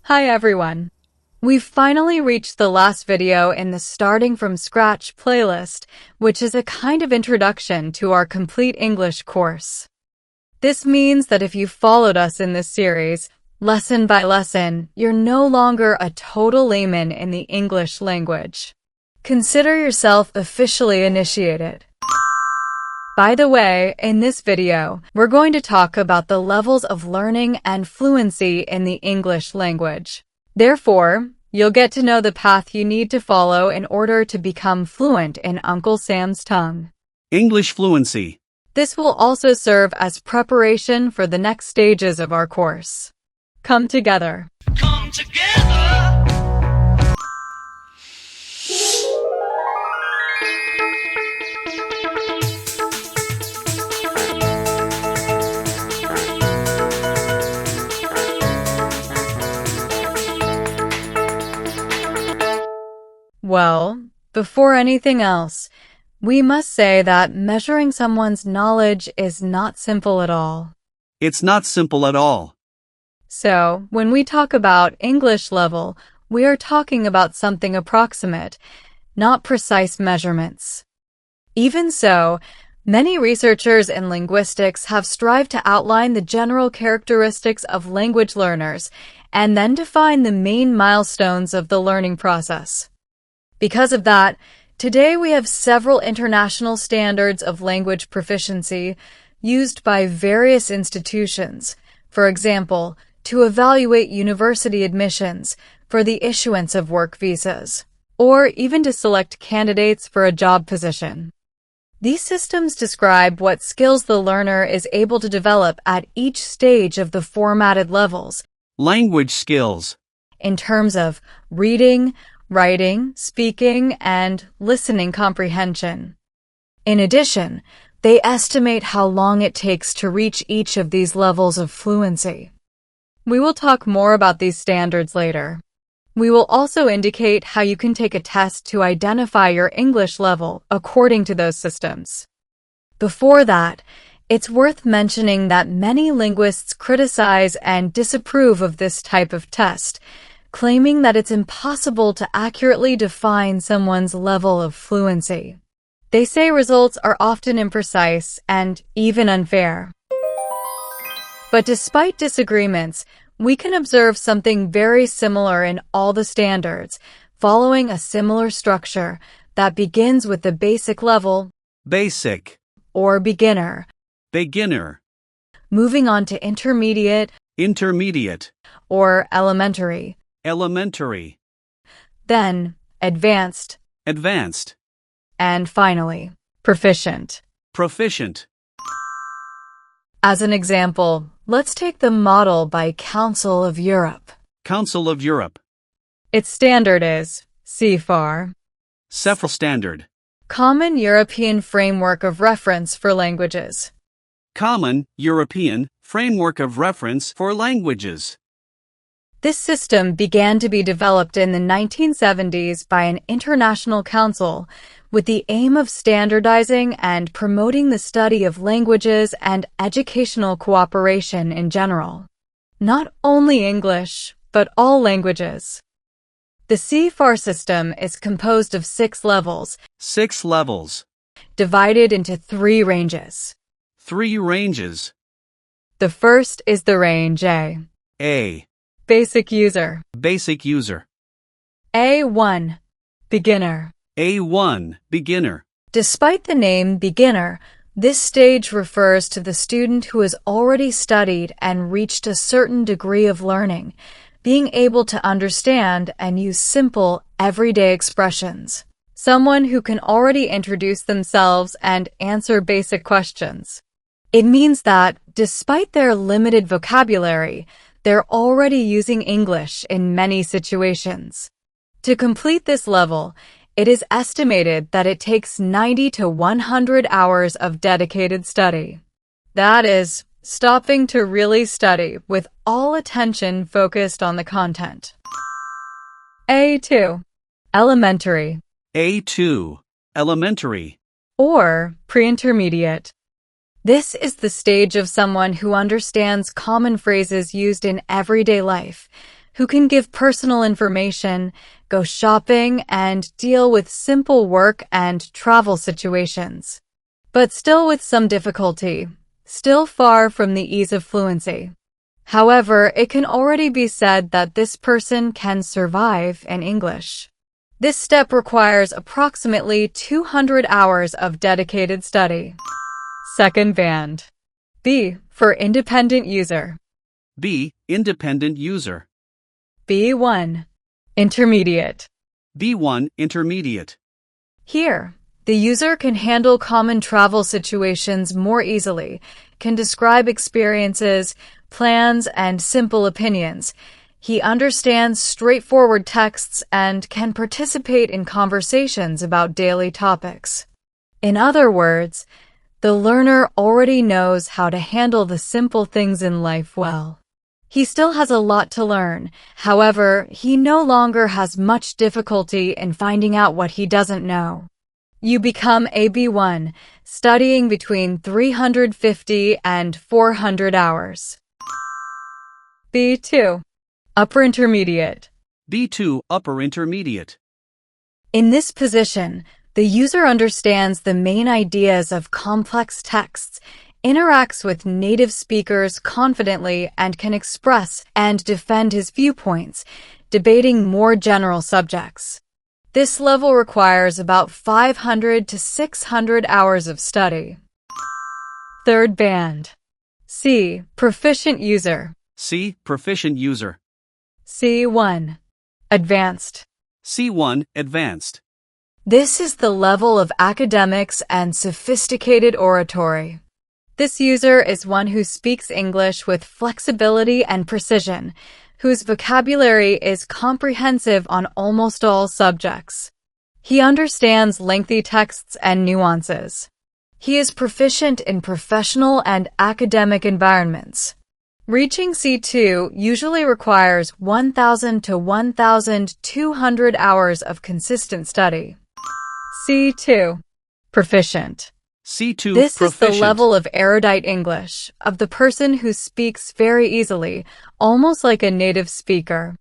Hi everyone! We've finally reached the last video in the Starting from Scratch playlist, which is a kind of introduction to our complete English course. This means that if you followed us in this series, lesson by lesson, you're no longer a total layman in the English language. Consider yourself officially initiated. By the way, in this video, we're going to talk about the levels of learning and fluency in the English language. Therefore, you'll get to know the path you need to follow in order to become fluent in Uncle Sam's tongue. English fluency. This will also serve as preparation for the next stages of our course. Come together. Come together. Well, before anything else, we must say that measuring someone's knowledge is not simple at all. It's not simple at all. So, when we talk about English level, we are talking about something approximate, not precise measurements. Even so, many researchers in linguistics have strived to outline the general characteristics of language learners and then define the main milestones of the learning process. Because of that, today we have several international standards of language proficiency used by various institutions, for example, to evaluate university admissions, for the issuance of work visas, or even to select candidates for a job position. These systems describe what skills the learner is able to develop at each stage of the formatted levels. Language skills. In terms of reading, writing, speaking, and listening comprehension. In addition, they estimate how long it takes to reach each of these levels of fluency. We will talk more about these standards later. We will also indicate how you can take a test to identify your English level according to those systems. Before that, it's worth mentioning that many linguists criticize and disapprove of this type of test, claiming that it's impossible to accurately define someone's level of fluency. They say results are often imprecise and even unfair. But despite disagreements, we can observe something very similar in all the standards, following a similar structure that begins with the basic level, Basic. or beginner, Beginner. moving on to intermediate, Intermediate. or elementary, Elementary. then advanced, Advanced. and finally, proficient. Proficient. As an example, let's take the model by Council of Europe. Council of Europe. Its standard is CEFR, CEFR standard. Common European Framework of Reference for Languages. Common European Framework of Reference for Languages. This system began to be developed in the 1970s by an international council with the aim of standardizing and promoting the study of languages and educational cooperation in general. Not only English, but all languages. The CEFR system is composed of 6 levels, 6 levels. divided into 3 ranges. 3 ranges. The first is the range A. A. Basic user. Basic user. A1. Beginner. A1. Beginner. Despite the name beginner, this stage refers to the student who has already studied and reached a certain degree of learning, being able to understand and use simple, everyday expressions. Someone who can already introduce themselves and answer basic questions. It means that, despite their limited vocabulary, they're already using English in many situations. To complete this level, it is estimated that it takes 90 to 100 hours of dedicated study. That is, stopping to really study with all attention focused on the content. A2. Elementary. A2. Elementary. Or pre-intermediate. This is the stage of someone who understands common phrases used in everyday life, who can give personal information, go shopping, and deal with simple work and travel situations. But still with some difficulty, still far from the ease of fluency. However, it can already be said that this person can survive in English. This step requires approximately 200 hours of dedicated study. Second band. B for independent user. B. Independent user. B1. Intermediate. B1. Intermediate. Here, the user can handle common travel situations more easily, can describe experiences, plans, and simple opinions. He understands straightforward texts and can participate in conversations about daily topics. In other words, the learner already knows how to handle the simple things in life well. He still has a lot to learn. However, he no longer has much difficulty in finding out what he doesn't know. You become a B1, studying between 350 and 400 hours. B2. Upper intermediate. B2. Upper intermediate. In this position, the user understands the main ideas of complex texts, interacts with native speakers confidently, and can express and defend his viewpoints, debating more general subjects. This level requires about 500 to 600 hours of study. Third band. C. Proficient user. C. Proficient user. C1. Advanced. C1. Advanced. This is the level of academics and sophisticated oratory. This user is one who speaks English with flexibility and precision, whose vocabulary is comprehensive on almost all subjects. He understands lengthy texts and nuances. He is proficient in professional and academic environments. Reaching C2 usually requires 1,000 to 1,200 hours of consistent study. C2. Proficient. C2. This Proficient. is the level of erudite English, of the person who speaks very easily, almost like a native speaker.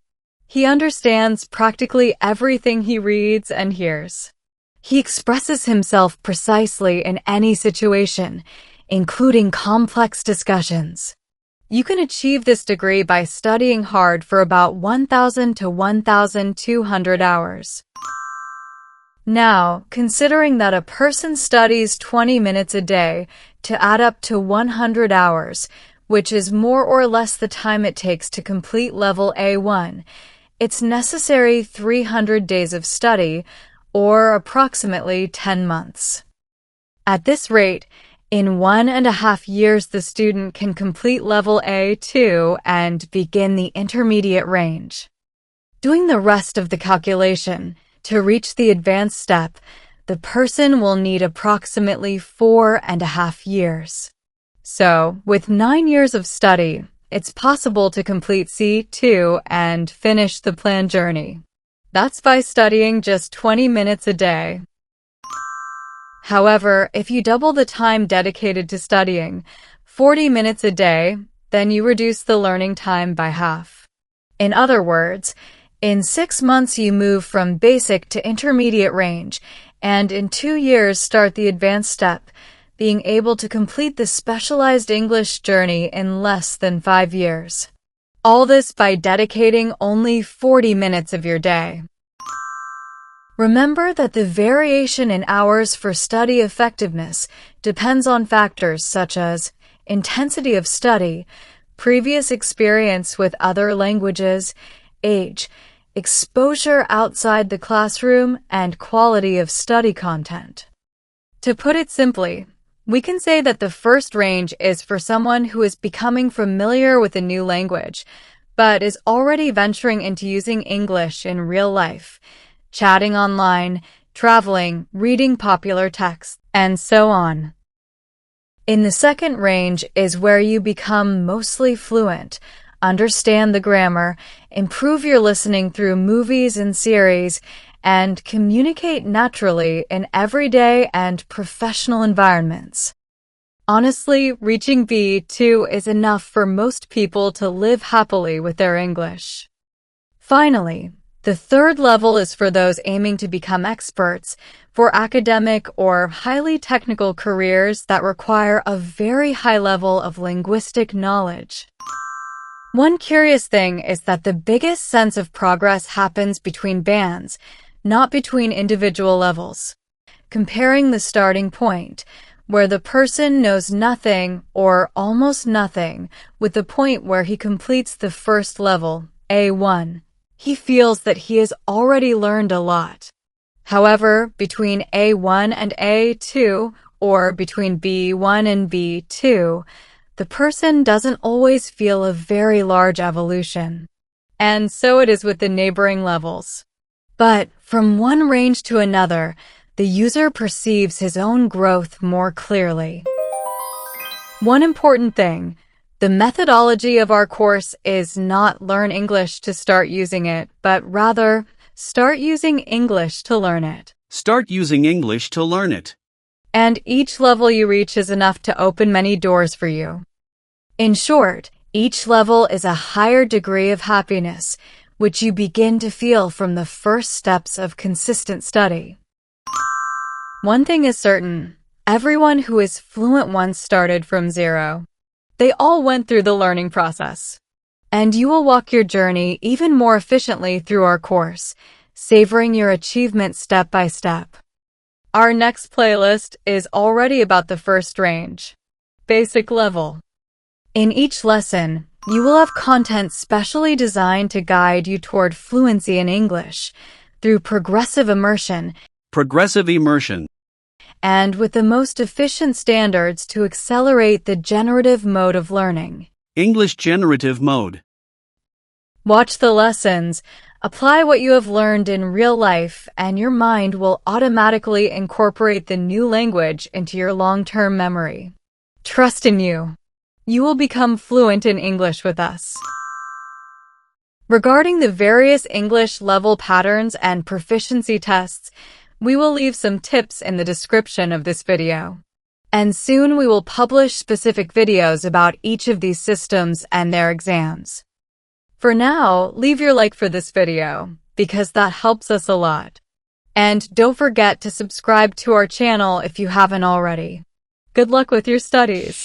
He understands practically everything he reads and hears. He expresses himself precisely in any situation, including complex discussions. You can achieve this degree by studying hard for about 1,000 to 1,200 hours. Now, considering that a person studies 20 minutes a day to add up to 100 hours, which is more or less the time it takes to complete level A1, it's necessary 300 days of study, or approximately 10 months. At this rate, in 1.5 years, the student can complete level A2 and begin the intermediate range. Doing the rest of the calculation, to reach the advanced step, the person will need approximately 4.5 years. So, with 9 years of study, it's possible to complete C2 and finish the planned journey. That's by studying just 20 minutes a day. However, if you double the time dedicated to studying, 40 minutes a day, then you reduce the learning time by half. In other words, in 6 months you move from basic to intermediate range, and in 2 years start the advanced step, being able to complete the specialized English journey in less than 5 years. All this by dedicating only 40 minutes of your day. Remember that the variation in hours for study effectiveness depends on factors such as intensity of study, previous experience with other languages, age, exposure outside the classroom, and quality of study content. To put it simply, we can say that the first range is for someone who is becoming familiar with a new language, but is already venturing into using English in real life, chatting online, traveling, reading popular texts, and so on. In the second range is where you become mostly fluent, understand the grammar, improve your listening through movies and series, and communicate naturally in everyday and professional environments. Honestly, reaching B2 is enough for most people to live happily with their English. Finally, the third level is for those aiming to become experts for academic or highly technical careers that require a very high level of linguistic knowledge. One curious thing is that the biggest sense of progress happens between bands, not between individual levels. Comparing the starting point, where the person knows nothing or almost nothing, with the point where he completes the first level, A1, he feels that he has already learned a lot. However, between A1 and A2, or between B1 and B2, the person doesn't always feel a very large evolution. And so it is with the neighboring levels. But from one range to another, the user perceives his own growth more clearly. One important thing, the methodology of our course is not learn English to start using it, but rather start using English to learn it. Start using English to learn it. And each level you reach is enough to open many doors for you. In short, each level is a higher degree of happiness, which you begin to feel from the first steps of consistent study. One thing is certain, everyone who is fluent once started from zero. They all went through the learning process. And you will walk your journey even more efficiently through our course, savoring your achievement step by step. Our next playlist is already about the first range, basic level. In each lesson, you will have content specially designed to guide you toward fluency in English through progressive immersion. And with the most efficient standards to accelerate the generative mode of learning. English generative mode. Watch the lessons, apply what you have learned in real life, and your mind will automatically incorporate the new language into your long-term memory. Trust in you. You will become fluent in English with us. Regarding the various English level patterns and proficiency tests, we will leave some tips in the description of this video. And soon we will publish specific videos about each of these systems and their exams. For now, leave your like for this video, because that helps us a lot. And don't forget to subscribe to our channel if you haven't already. Good luck with your studies.